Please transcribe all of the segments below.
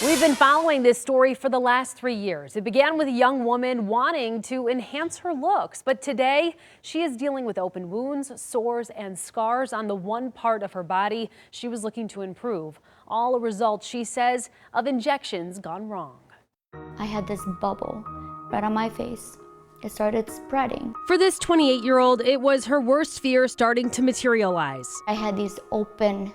We've been following this story for the last 3 years. It began with a young woman wanting to enhance her looks, but today she is dealing with open wounds, sores, and scars on the one part of her body she was looking to improve. All a result, she says, of injections gone wrong. I had this bubble right on my face. It started spreading. For this 28-year-old, it was her worst fear starting to materialize. I had these open,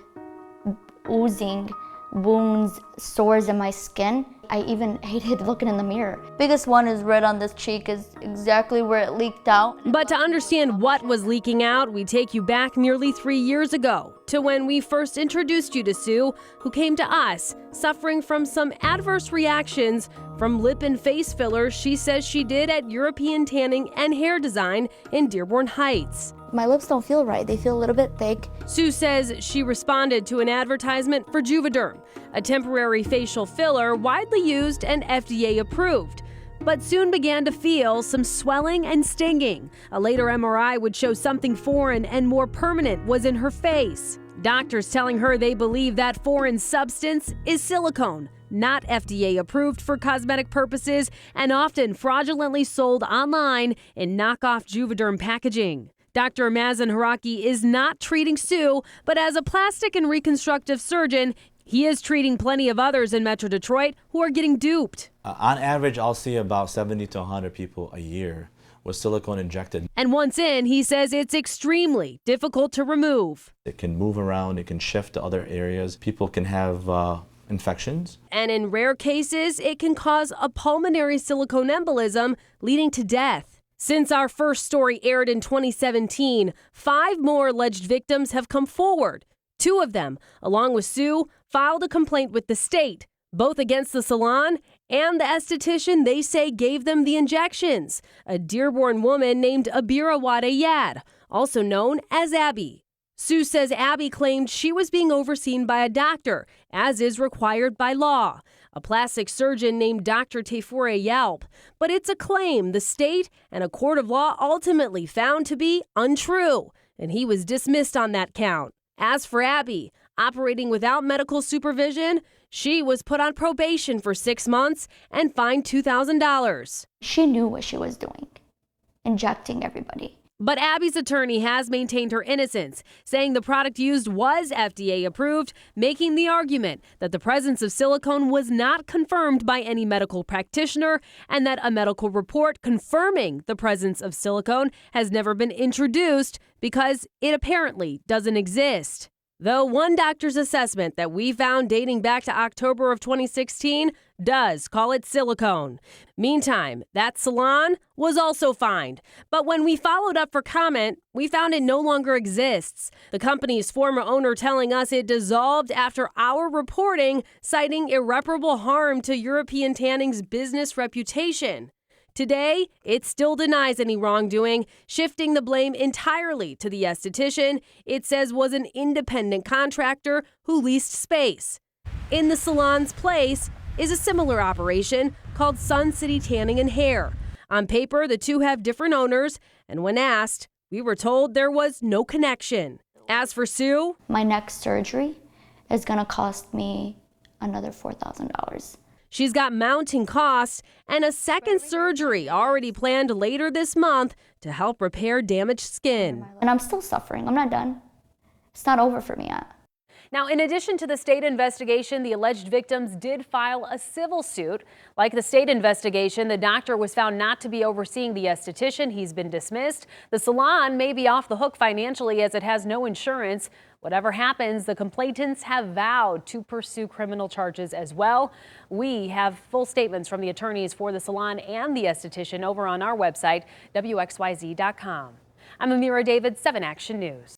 oozing wounds, sores in my skin. I even hated looking in the mirror. Biggest one is right on this cheek, is exactly where it leaked out. But to understand what was leaking out, we take you back nearly 3 years ago to when we first introduced you to Sue, who came to us suffering from some adverse reactions from lip and face fillers she says she did at European Tanning and Hair Design in Dearborn Heights. My lips don't feel right. They feel a little bit thick. Sue says she responded to an advertisement for Juvederm, a temporary facial filler widely used and FDA approved, but soon began to feel some swelling and stinging. A later MRI would show something foreign and more permanent was in her face. Doctors telling her they believe that foreign substance is silicone, not FDA approved for cosmetic purposes and often fraudulently sold online in knockoff Juvederm packaging. Dr. Mazen Haraki is not treating Sue, but as a plastic and reconstructive surgeon, he is treating plenty of others in Metro Detroit who are getting duped. On average, I'll see about 70 to 100 people a year with silicone injected. And once in, he says it's extremely difficult to remove. It can move around, it can shift to other areas. People can have infections. And in rare cases, it can cause a pulmonary silicone embolism, leading to death. Since our first story aired in 2017, 5 more alleged victims have come forward. 2 of them, along with Sue, filed a complaint with the state, both against the salon and the esthetician they say gave them the injections, a Dearborn woman named Abira Wadayad, also known as Abby. Sue says Abby claimed she was being overseen by a doctor, as is required by law, a plastic surgeon named Dr. Tefure Yalp. But it's a claim the state and a court of law ultimately found to be untrue, and he was dismissed on that count. As for Abby, operating without medical supervision, she was put on probation for 6 months and fined $2,000. She knew what she was doing, injecting everybody. But Abby's attorney has maintained her innocence, saying the product used was FDA approved, making the argument that the presence of silicone was not confirmed by any medical practitioner and that a medical report confirming the presence of silicone has never been introduced because it apparently doesn't exist. Though one doctor's assessment that we found dating back to October of 2016 does call it silicone. Meantime, that salon was also fined. But when we followed up for comment, we found it no longer exists. The company's former owner telling us it dissolved after our reporting, citing irreparable harm to European Tanning's business reputation. Today, it still denies any wrongdoing, shifting the blame entirely to the esthetician it says was an independent contractor who leased space. In the salon's place is a similar operation called Sun City Tanning and Hair. On paper, the two have different owners, and when asked, we were told there was no connection. As for Sue, my next surgery is going to cost me another $4,000. She's got mounting costs and a second surgery already planned later this month to help repair damaged skin. And I'm still suffering. I'm not done. It's not over for me yet. Now, in addition to the state investigation, the alleged victims did file a civil suit. Like the state investigation, the doctor was found not to be overseeing the esthetician. He's been dismissed. The salon may be off the hook financially as it has no insurance. Whatever happens, the complainants have vowed to pursue criminal charges as well. We have full statements from the attorneys for the salon and the esthetician over on our website, WXYZ.com. I'm Amira David, 7 Action News.